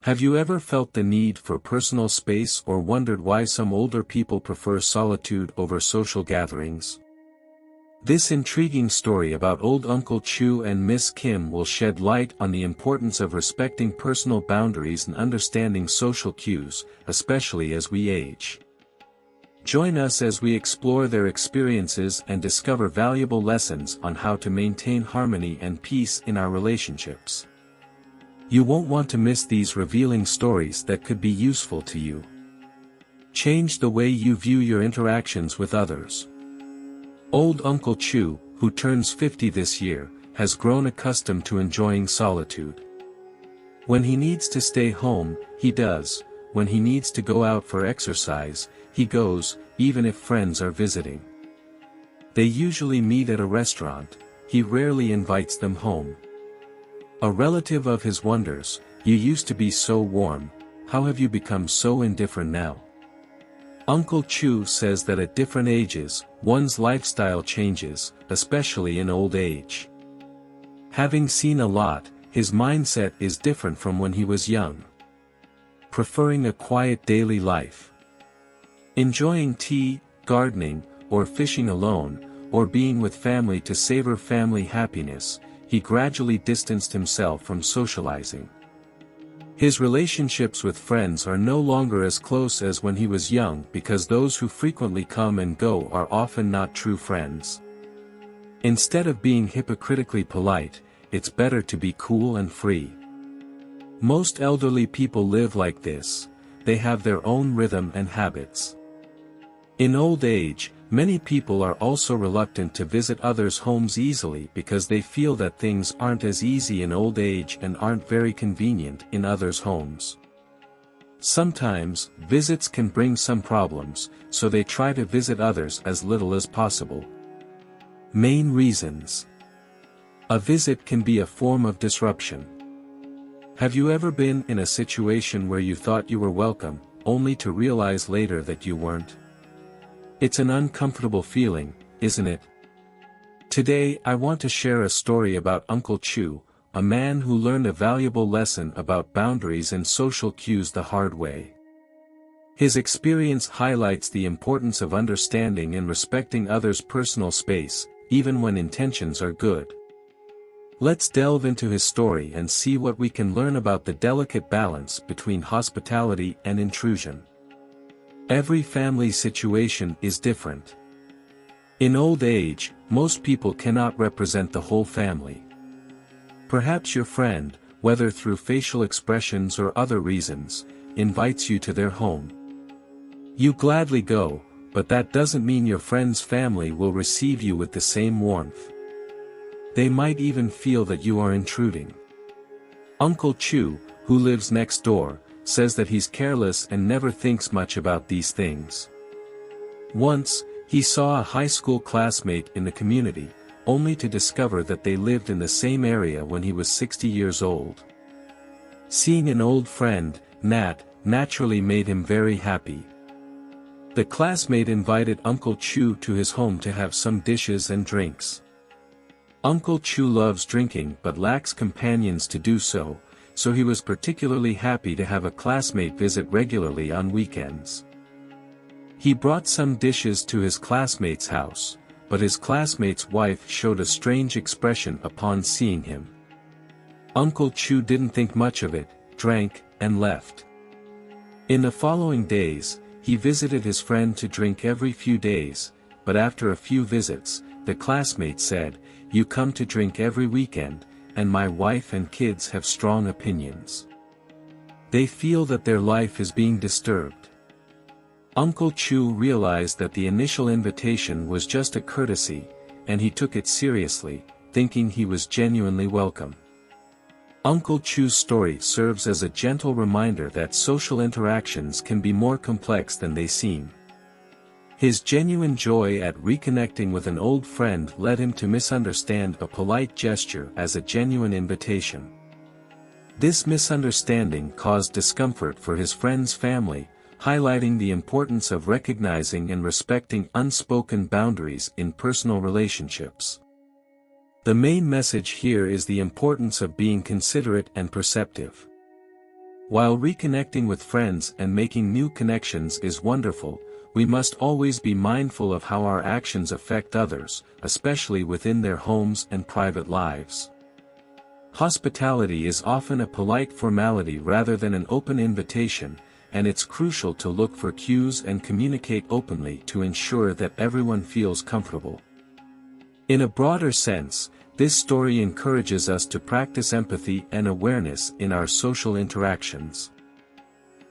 Have you ever felt the need for personal space or wondered why some older people prefer solitude over social gatherings? This intriguing story about old Uncle Chu and Miss Kim will shed light on the importance of respecting personal boundaries and understanding social cues, especially as we age. Join us as we explore their experiences and discover valuable lessons on how to maintain harmony and peace in our relationships. You won't want to miss these revealing stories that could be useful to you. Change the way you view your interactions with others. Old Uncle Chu, who turns 50 this year, has grown accustomed to enjoying solitude. When he needs to stay home, he does. When he needs to go out for exercise, he goes, even if friends are visiting. They usually meet at a restaurant. He rarely invites them home. A relative of his wonders, "You used to be so warm, how have you become so indifferent now?" Uncle Chu says that at different ages, one's lifestyle changes, especially in old age. Having seen a lot, his mindset is different from when he was young. Preferring a quiet daily life. Enjoying tea, gardening, or fishing alone, or being with family to savor family happiness, he gradually distanced himself from socializing. His relationships with friends are no longer as close as when he was young because those who frequently come and go are often not true friends. Instead of being hypocritically polite, it's better to be cool and free. Most elderly people live like this. They have their own rhythm and habits. In old age, many people are also reluctant to visit others' homes easily because they feel that things aren't as easy in old age and aren't very convenient in others' homes. Sometimes, visits can bring some problems, so they try to visit others as little as possible. Main reasons. A visit can be a form of disruption. Have you ever been in a situation where you thought you were welcome, only to realize later that you weren't? It's an uncomfortable feeling, isn't it? Today I want to share a story about Uncle Chu, a man who learned a valuable lesson about boundaries and social cues the hard way. His experience highlights the importance of understanding and respecting others' personal space, even when intentions are good. Let's delve into his story and see what we can learn about the delicate balance between hospitality and intrusion. Every family situation is different. In old age, most people cannot represent the whole family. Perhaps your friend, whether through facial expressions or other reasons, invites you to their home. You gladly go, but that doesn't mean your friend's family will receive you with the same warmth. They might even feel that you are intruding. Uncle Chu, who lives next door, says that he's careless and never thinks much about these things. Once, he saw a high school classmate in the community, only to discover that they lived in the same area when he was 60 years old. Seeing an old friend, Nat, naturally made him very happy. The classmate invited Uncle Chu to his home to have some dishes and drinks. Uncle Chu loves drinking but lacks companions to do so, so he was particularly happy to have a classmate visit regularly on weekends. He brought some dishes to his classmate's house, but his classmate's wife showed a strange expression upon seeing him. Uncle Chu didn't think much of it, drank, and left. In the following days, he visited his friend to drink every few days, but after a few visits, the classmate said, "You come to drink every weekend, and my wife and kids have strong opinions. They feel that their life is being disturbed." Uncle Chu realized that the initial invitation was just a courtesy, and he took it seriously, thinking he was genuinely welcome. Uncle Chu's story serves as a gentle reminder that social interactions can be more complex than they seem. His genuine joy at reconnecting with an old friend led him to misunderstand a polite gesture as a genuine invitation. This misunderstanding caused discomfort for his friend's family, highlighting the importance of recognizing and respecting unspoken boundaries in personal relationships. The main message here is the importance of being considerate and perceptive. While reconnecting with friends and making new connections is wonderful, we must always be mindful of how our actions affect others, especially within their homes and private lives. Hospitality is often a polite formality rather than an open invitation, and it's crucial to look for cues and communicate openly to ensure that everyone feels comfortable. In a broader sense, this story encourages us to practice empathy and awareness in our social interactions.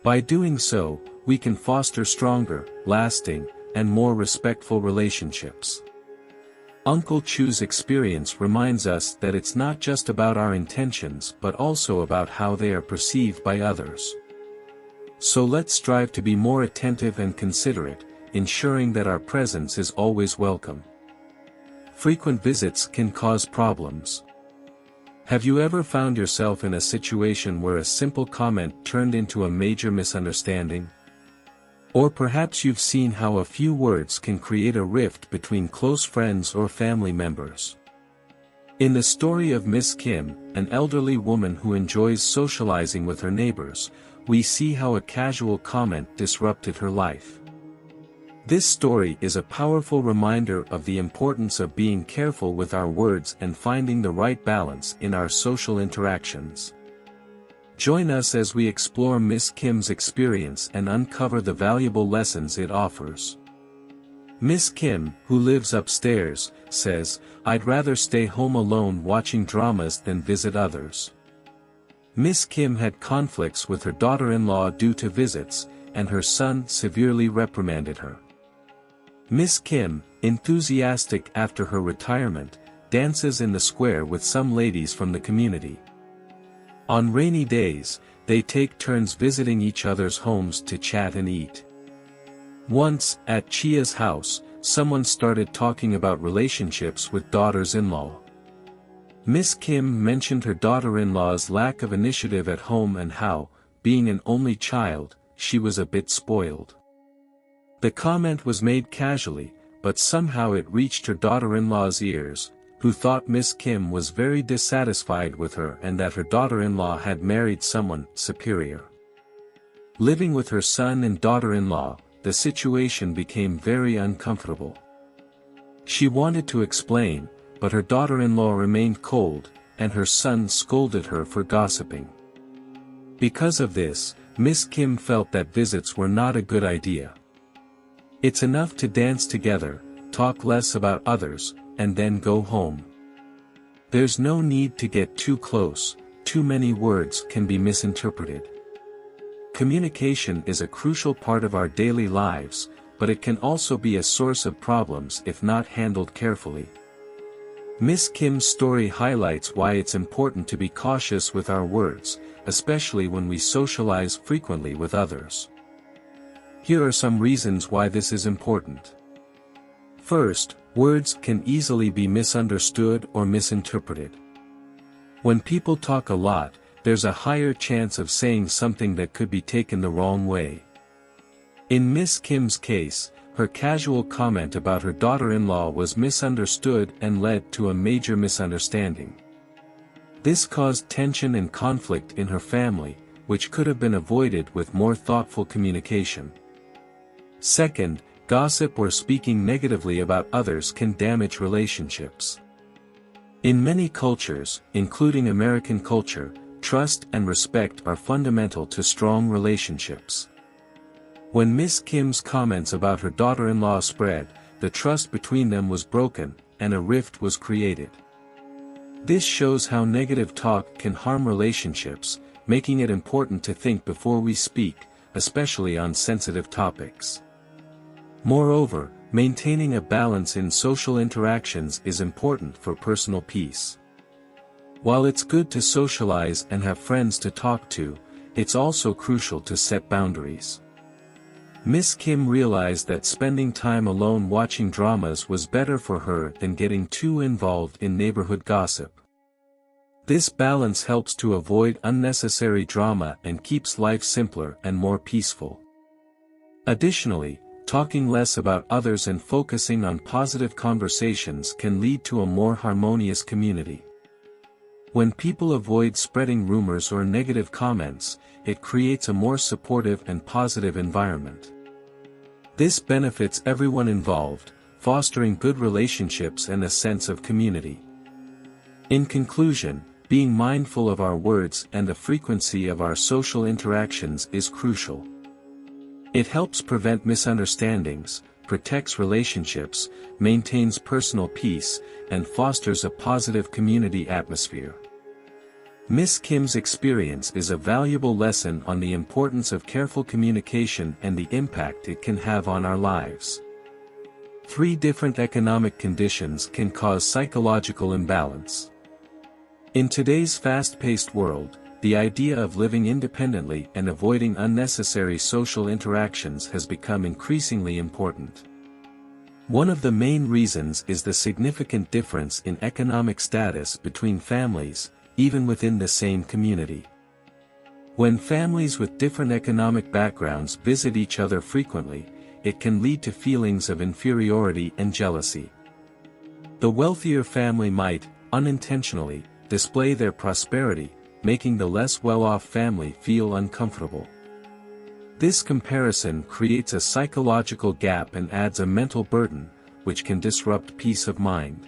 By doing so, we can foster stronger, lasting, and more respectful relationships. Uncle Chu's experience reminds us that it's not just about our intentions but also about how they are perceived by others. So let's strive to be more attentive and considerate, ensuring that our presence is always welcome. Frequent visits can cause problems. Have you ever found yourself in a situation where a simple comment turned into a major misunderstanding? Or perhaps you've seen how a few words can create a rift between close friends or family members. In the story of Miss Kim, an elderly woman who enjoys socializing with her neighbors, we see how a casual comment disrupted her life. This story is a powerful reminder of the importance of being careful with our words and finding the right balance in our social interactions. Join us as we explore Miss Kim's experience and uncover the valuable lessons it offers. Miss Kim, who lives upstairs, says, "I'd rather stay home alone watching dramas than visit others." Miss Kim had conflicts with her daughter-in-law due to visits, and her son severely reprimanded her. Miss Kim, enthusiastic after her retirement, dances in the square with some ladies from the community. On rainy days, they take turns visiting each other's homes to chat and eat. Once, at Chia's house, someone started talking about relationships with daughters-in-law. Miss Kim mentioned her daughter-in-law's lack of initiative at home and how, being an only child, she was a bit spoiled. The comment was made casually, but somehow it reached her daughter-in-law's ears, who thought Miss Kim was very dissatisfied with her and that her daughter-in-law had married someone superior. Living with her son and daughter-in-law, the situation became very uncomfortable. She wanted to explain, but her daughter-in-law remained cold, and her son scolded her for gossiping. Because of this, Miss Kim felt that visits were not a good idea. It's enough to dance together, talk less about others, and then go home. There's no need to get too close, too many words can be misinterpreted. Communication is a crucial part of our daily lives, but it can also be a source of problems if not handled carefully. Miss Kim's story highlights why it's important to be cautious with our words, especially when we socialize frequently with others. Here are some reasons why this is important. First, words can easily be misunderstood or misinterpreted. When people talk a lot, there's a higher chance of saying something that could be taken the wrong way. In Miss Kim's case, her casual comment about her daughter-in-law was misunderstood and led to a major misunderstanding. This caused tension and conflict in her family, which could have been avoided with more thoughtful communication. Second, gossip or speaking negatively about others can damage relationships. In many cultures, including American culture, trust and respect are fundamental to strong relationships. When Miss Kim's comments about her daughter-in-law spread, the trust between them was broken, and a rift was created. This shows how negative talk can harm relationships, making it important to think before we speak, especially on sensitive topics. Moreover, maintaining a balance in social interactions is important for personal peace. While it's good to socialize and have friends to talk to, it's also crucial to set boundaries. Miss Kim realized that spending time alone watching dramas was better for her than getting too involved in neighborhood gossip. This balance helps to avoid unnecessary drama and keeps life simpler and more peaceful. Additionally, talking less about others and focusing on positive conversations can lead to a more harmonious community. When people avoid spreading rumors or negative comments, it creates a more supportive and positive environment. This benefits everyone involved, fostering good relationships and a sense of community. In conclusion, being mindful of our words and the frequency of our social interactions is crucial. It helps prevent misunderstandings, protects relationships, maintains personal peace, and fosters a positive community atmosphere. Miss Kim's experience is a valuable lesson on the importance of careful communication and the impact it can have on our lives. 3 different economic conditions can cause psychological imbalance. In today's fast-paced world, the idea of living independently and avoiding unnecessary social interactions has become increasingly important. One of the main reasons is the significant difference in economic status between families, even within the same community. When families with different economic backgrounds visit each other frequently, it can lead to feelings of inferiority and jealousy. The wealthier family might, unintentionally, display their prosperity, making the less well-off family feel uncomfortable. This comparison creates a psychological gap and adds a mental burden, which can disrupt peace of mind.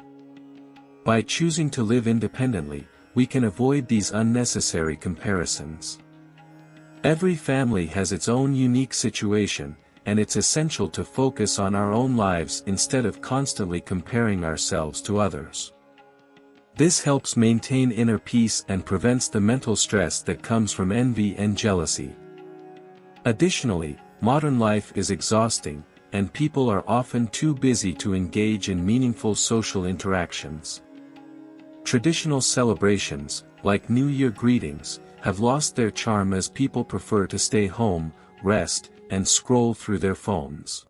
By choosing to live independently, we can avoid these unnecessary comparisons. Every family has its own unique situation, and it's essential to focus on our own lives instead of constantly comparing ourselves to others. This helps maintain inner peace and prevents the mental stress that comes from envy and jealousy. Additionally, modern life is exhausting, and people are often too busy to engage in meaningful social interactions. Traditional celebrations, like New Year greetings, have lost their charm as people prefer to stay home, rest, and scroll through their phones.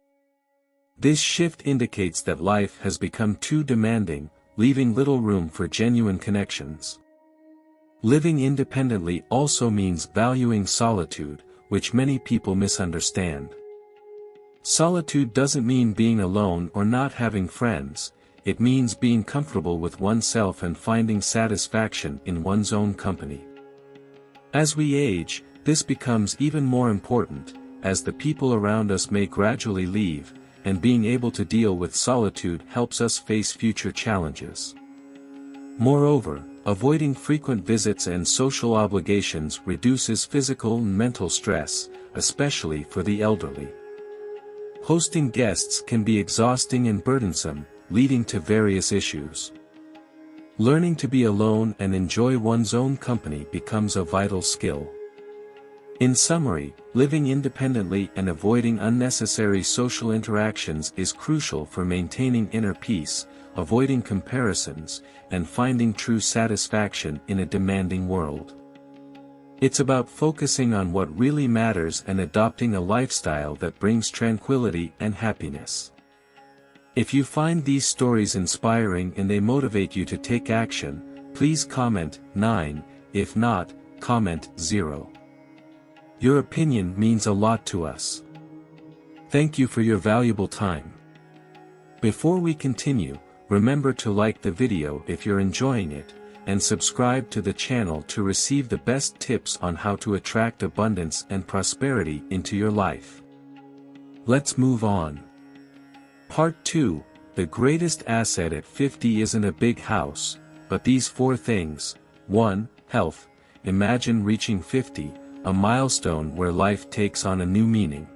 This shift indicates that life has become too demanding, leaving little room for genuine connections. Living independently also means valuing solitude, which many people misunderstand. Solitude doesn't mean being alone or not having friends, it means being comfortable with oneself and finding satisfaction in one's own company. As we age, this becomes even more important, as the people around us may gradually leave, and being able to deal with solitude helps us face future challenges. Moreover, avoiding frequent visits and social obligations reduces physical and mental stress, especially for the elderly. Hosting guests can be exhausting and burdensome, leading to various issues. Learning to be alone and enjoy one's own company becomes a vital skill. In summary, living independently and avoiding unnecessary social interactions is crucial for maintaining inner peace, avoiding comparisons, and finding true satisfaction in a demanding world. It's about focusing on what really matters and adopting a lifestyle that brings tranquility and happiness. If you find these stories inspiring and they motivate you to take action, please comment 9, if not, comment 0. Your opinion means a lot to us. Thank you for your valuable time. Before we continue, remember to like the video if you're enjoying it, and subscribe to the channel to receive the best tips on how to attract abundance and prosperity into your life. Let's move on. Part 2, the greatest asset at 50 isn't a big house, but these 4 things. 1. Health. Imagine reaching 50, a milestone where life takes on a new meaning.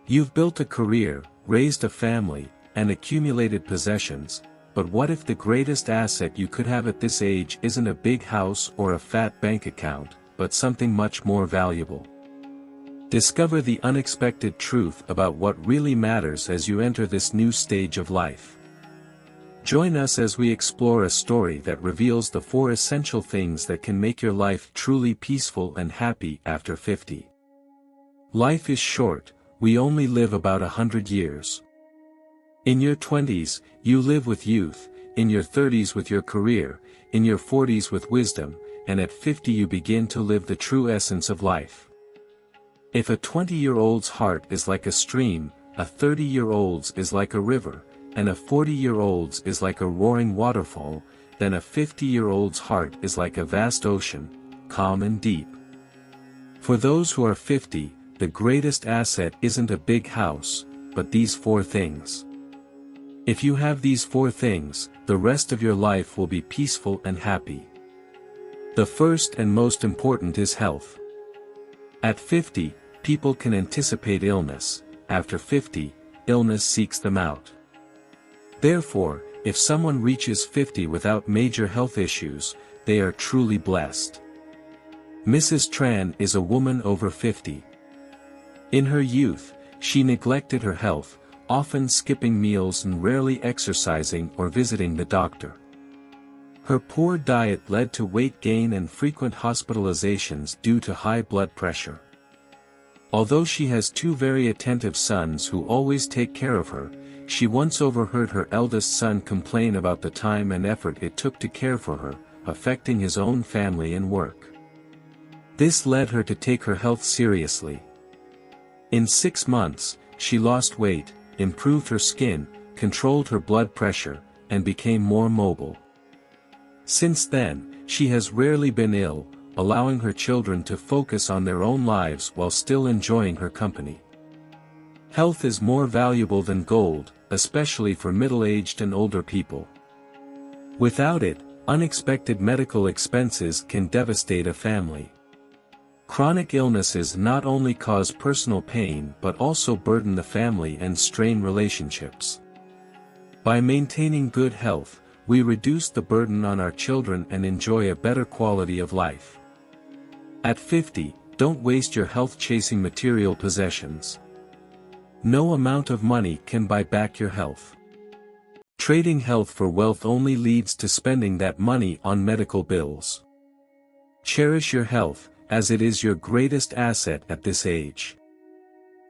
You've built a career, raised a family, and accumulated possessions, but what if the greatest asset you could have at this age isn't a big house or a fat bank account, but something much more valuable? Discover the unexpected truth about what really matters as you enter this new stage of life. Join us as we explore a story that reveals the 4 essential things that can make your life truly peaceful and happy after 50. Life is short, we only live about 100 years. In your 20s, you live with youth, in your 30s with your career, in your 40s with wisdom, and at 50 you begin to live the true essence of life. If a 20-year-old's heart is like a stream, a 30-year-old's is like a river, and a 40-year-old's is like a roaring waterfall, then a 50-year-old's heart is like a vast ocean, calm and deep. For those who are 50, the greatest asset isn't a big house, but these 4 things. If you have these 4 things, the rest of your life will be peaceful and happy. The first and most important is health. At 50, people can anticipate illness. After 50, illness seeks them out. Therefore, if someone reaches 50 without major health issues, they are truly blessed. Mrs. Tran is a woman over 50. In her youth, she neglected her health, often skipping meals and rarely exercising or visiting the doctor. Her poor diet led to weight gain and frequent hospitalizations due to high blood pressure. Although she has 2 very attentive sons who always take care of her, she once overheard her eldest son complain about the time and effort it took to care for her, affecting his own family and work. This led her to take her health seriously. In 6 months, she lost weight, improved her skin, controlled her blood pressure, and became more mobile. Since then, she has rarely been ill, allowing her children to focus on their own lives while still enjoying her company. Health is more valuable than gold, especially for middle-aged and older people. Without it, unexpected medical expenses can devastate a family. Chronic illnesses not only cause personal pain but also burden the family and strain relationships. By maintaining good health, we reduce the burden on our children and enjoy a better quality of life. At 50, don't waste your health chasing material possessions. No amount of money can buy back your health. Trading health for wealth only leads to spending that money on medical bills. Cherish your health, as it is your greatest asset at this age.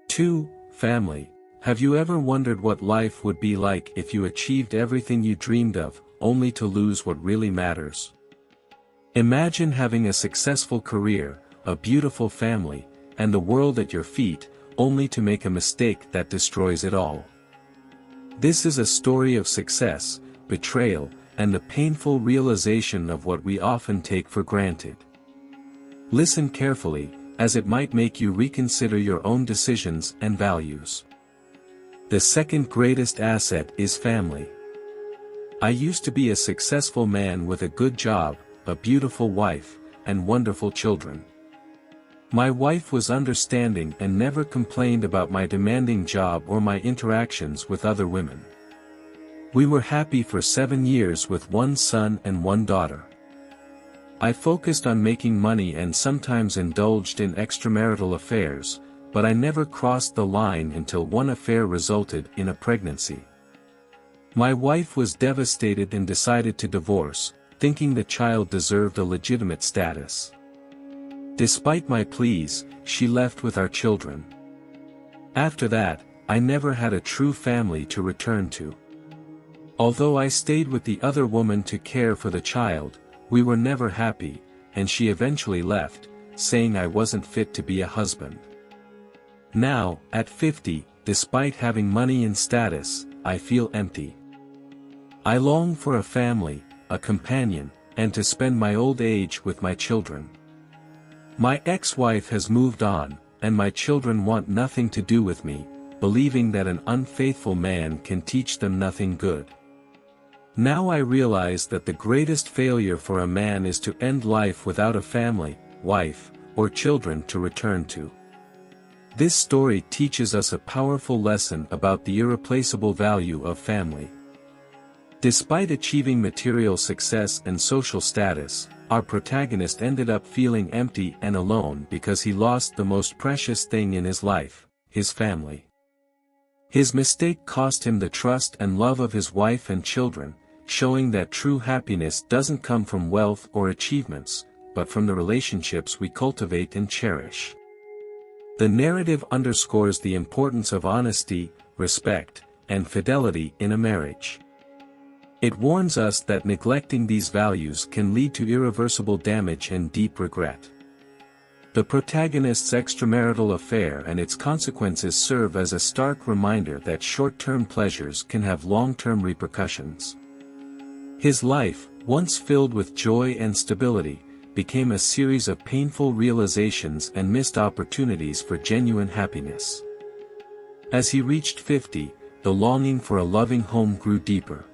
2. Family. Have you ever wondered what life would be like if you achieved everything you dreamed of, only to lose what really matters? Imagine having a successful career, a beautiful family, and the world at your feet, only to make a mistake that destroys it all. This is a story of success, betrayal, and the painful realization of what we often take for granted. Listen carefully, as it might make you reconsider your own decisions and values. The second greatest asset is family. I used to be a successful man with a good job, a beautiful wife, and wonderful children. My wife was understanding and never complained about my demanding job or my interactions with other women. We were happy for 7 years with 1 son and 1 daughter. I focused on making money and sometimes indulged in extramarital affairs, but I never crossed the line until one affair resulted in a pregnancy. My wife was devastated and decided to divorce, thinking the child deserved a legitimate status. Despite my pleas, she left with our children. After that, I never had a true family to return to. Although I stayed with the other woman to care for the child, we were never happy, and she eventually left, saying I wasn't fit to be a husband. Now, at 50, despite having money and status, I feel empty. I long for a family, a companion, and to spend my old age with my children. My ex-wife has moved on, and my children want nothing to do with me, believing that an unfaithful man can teach them nothing good. Now I realize that the greatest failure for a man is to end life without a family, wife, or children to return to. This story teaches us a powerful lesson about the irreplaceable value of family. Despite achieving material success and social status, our protagonist ended up feeling empty and alone because he lost the most precious thing in his life, his family. His mistake cost him the trust and love of his wife and children, showing that true happiness doesn't come from wealth or achievements, but from the relationships we cultivate and cherish. The narrative underscores the importance of honesty, respect, and fidelity in a marriage. It warns us that neglecting these values can lead to irreversible damage and deep regret. The protagonist's extramarital affair and its consequences serve as a stark reminder that short-term pleasures can have long-term repercussions. His life, once filled with joy and stability, became a series of painful realizations and missed opportunities for genuine happiness. As he reached 50, the longing for a loving home grew deeper.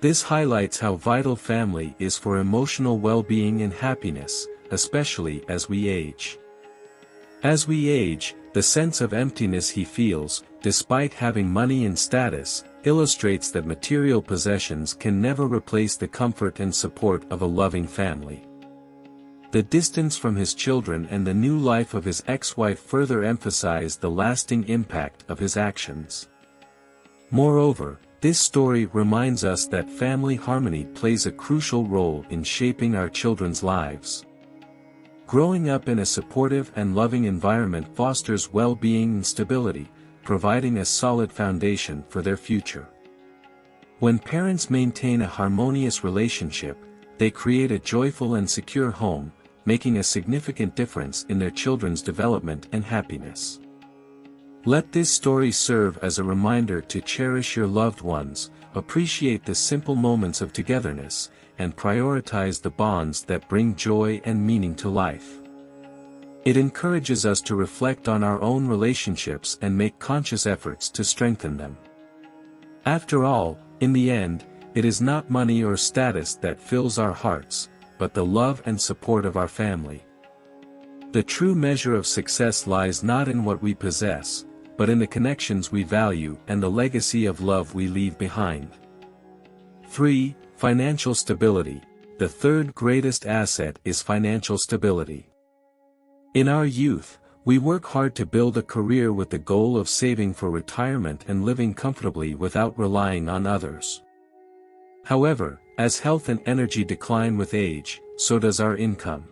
This highlights how vital family is for emotional well-being and happiness, especially as we age. As we age, the sense of emptiness he feels, despite having money and status, illustrates that material possessions can never replace the comfort and support of a loving family. The distance from his children and the new life of his ex-wife further emphasize the lasting impact of his actions. Moreover, this story reminds us that family harmony plays a crucial role in shaping our children's lives. Growing up in a supportive and loving environment fosters well-being and stability, providing a solid foundation for their future. When parents maintain a harmonious relationship, they create a joyful and secure home, making a significant difference in their children's development and happiness. Let this story serve as a reminder to cherish your loved ones, appreciate the simple moments of togetherness, and prioritize the bonds that bring joy and meaning to life. It encourages us to reflect on our own relationships and make conscious efforts to strengthen them. After all, in the end, it is not money or status that fills our hearts, but the love and support of our family. The true measure of success lies not in what we possess, but in the connections we value and the legacy of love we leave behind. 3. Financial stability. The third greatest asset is financial stability. In our youth, we work hard to build a career with the goal of saving for retirement and living comfortably without relying on others. However, as health and energy decline with age, so does our income.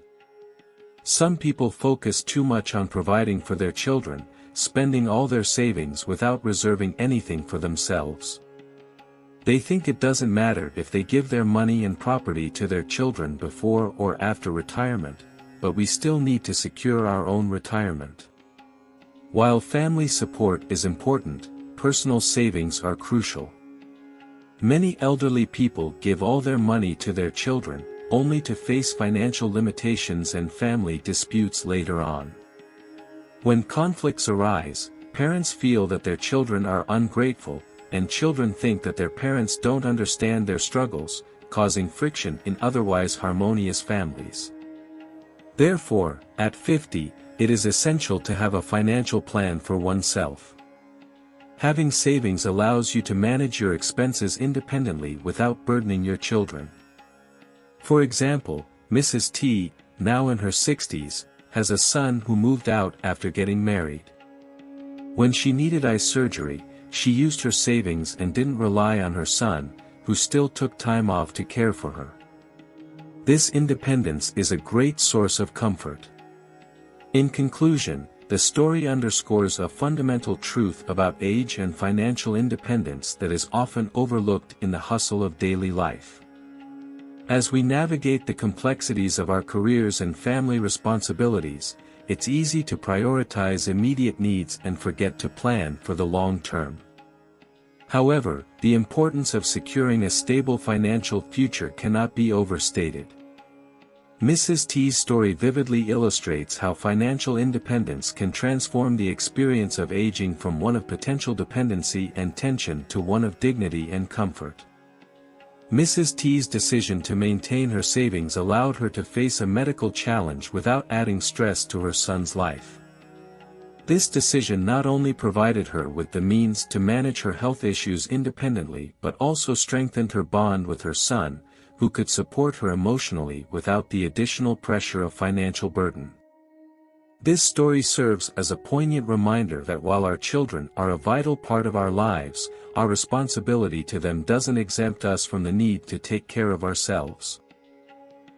Some people focus too much on providing for their children, spending all their savings without reserving anything for themselves. They think it doesn't matter if they give their money and property to their children before or after retirement, but we still need to secure our own retirement. While family support is important, personal savings are crucial. Many elderly people give all their money to their children, only to face financial limitations and family disputes later on. When conflicts arise, parents feel that their children are ungrateful, and children think that their parents don't understand their struggles, causing friction in otherwise harmonious families. Therefore, at 50, it is essential to have a financial plan for oneself. Having savings allows you to manage your expenses independently without burdening your children. For example, Mrs. T, now in her 60s, has a son who moved out after getting married. When she needed eye surgery, she used her savings and didn't rely on her son, who still took time off to care for her. This independence is a great source of comfort. In conclusion, the story underscores a fundamental truth about age and financial independence that is often overlooked in the hustle of daily life. As we navigate the complexities of our careers and family responsibilities, it's easy to prioritize immediate needs and forget to plan for the long term. However, the importance of securing a stable financial future cannot be overstated. Mrs. T's story vividly illustrates how financial independence can transform the experience of aging from one of potential dependency and tension to one of dignity and comfort. Mrs. T's decision to maintain her savings allowed her to face a medical challenge without adding stress to her son's life. This decision not only provided her with the means to manage her health issues independently but also strengthened her bond with her son, who could support her emotionally without the additional pressure of financial burden. This story serves as a poignant reminder that while our children are a vital part of our lives, our responsibility to them doesn't exempt us from the need to take care of ourselves.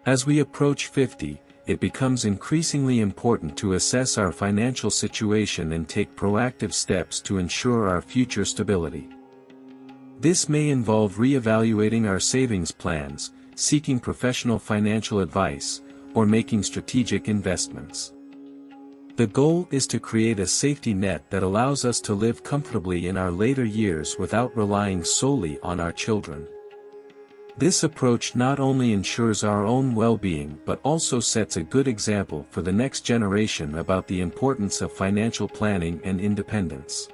As we approach 50, it becomes increasingly important to assess our financial situation and take proactive steps to ensure our future stability. This may involve re-evaluating our savings plans, seeking professional financial advice, or making strategic investments. The goal is to create a safety net that allows us to live comfortably in our later years without relying solely on our children. This approach not only ensures our own well-being but also sets a good example for the next generation about the importance of financial planning and independence.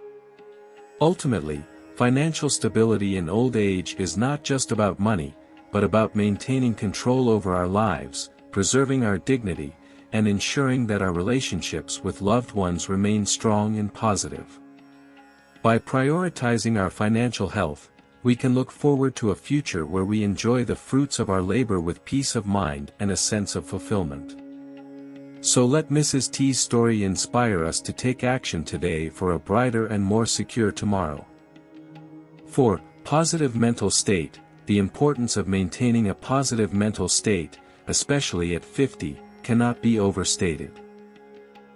Ultimately, financial stability in old age is not just about money, but about maintaining control over our lives, preserving our dignity, and ensuring that our relationships with loved ones remain strong and positive. By prioritizing our financial health, we can look forward to a future where we enjoy the fruits of our labor with peace of mind and a sense of fulfillment. So let Mrs. T's story inspire us to take action today for a brighter and more secure tomorrow. 4. Positive mental state. The importance of maintaining a positive mental state, especially at 50, cannot be overstated.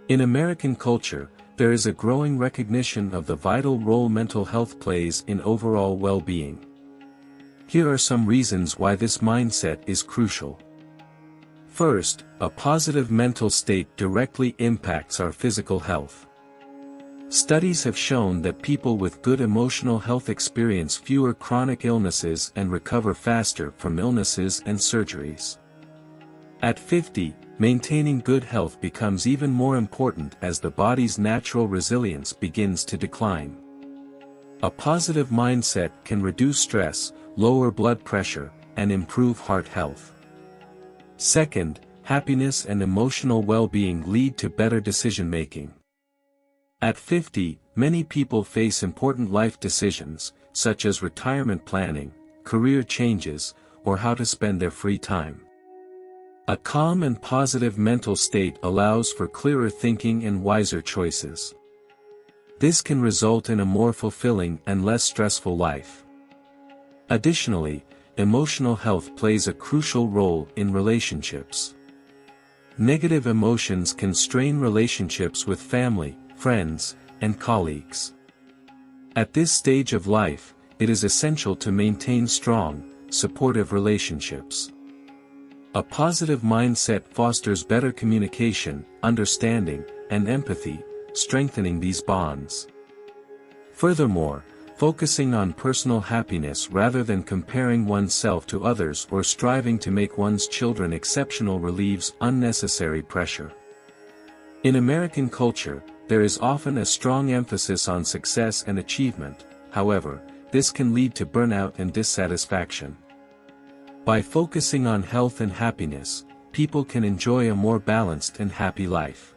In American culture, there is a growing recognition of the vital role mental health plays in overall well-being. Here are some reasons why this mindset is crucial. First, a positive mental state directly impacts our physical health. Studies have shown that people with good emotional health experience fewer chronic illnesses and recover faster from illnesses and surgeries. At 50, maintaining good health becomes even more important as the body's natural resilience begins to decline. A positive mindset can reduce stress, lower blood pressure, and improve heart health. Second, happiness and emotional well-being lead to better decision-making. At 50, many people face important life decisions, such as retirement planning, career changes, or how to spend their free time. A calm and positive mental state allows for clearer thinking and wiser choices. This can result in a more fulfilling and less stressful life. Additionally, emotional health plays a crucial role in relationships. Negative emotions can strain relationships with family, friends, and colleagues. At this stage of life, it is essential to maintain strong, supportive relationships. A positive mindset fosters better communication, understanding, and empathy, strengthening these bonds. Furthermore, focusing on personal happiness rather than comparing oneself to others or striving to make one's children exceptional relieves unnecessary pressure. In American culture, there is often a strong emphasis on success and achievement. However, this can lead to burnout and dissatisfaction. By focusing on health and happiness, people can enjoy a more balanced and happy life.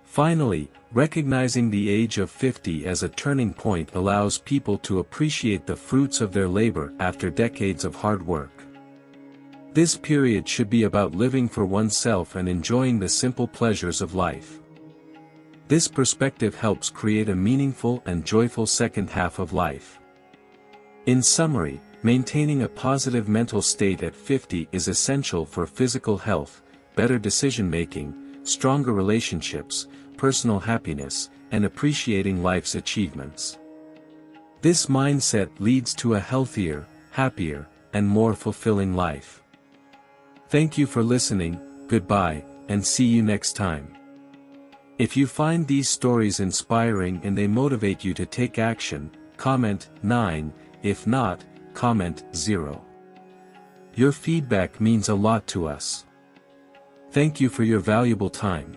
Finally, recognizing the age of 50 as a turning point allows people to appreciate the fruits of their labor after decades of hard work. This period should be about living for oneself and enjoying the simple pleasures of life. This perspective helps create a meaningful and joyful second half of life. In summary, maintaining a positive mental state at 50 is essential for physical health, better decision-making, stronger relationships, personal happiness, and appreciating life's achievements. This mindset leads to a healthier, happier, and more fulfilling life. Thank you for listening, goodbye, and see you next time. If you find these stories inspiring and they motivate you to take action, comment 9, if not, comment 0. Your feedback means a lot to us. Thank you for your valuable time.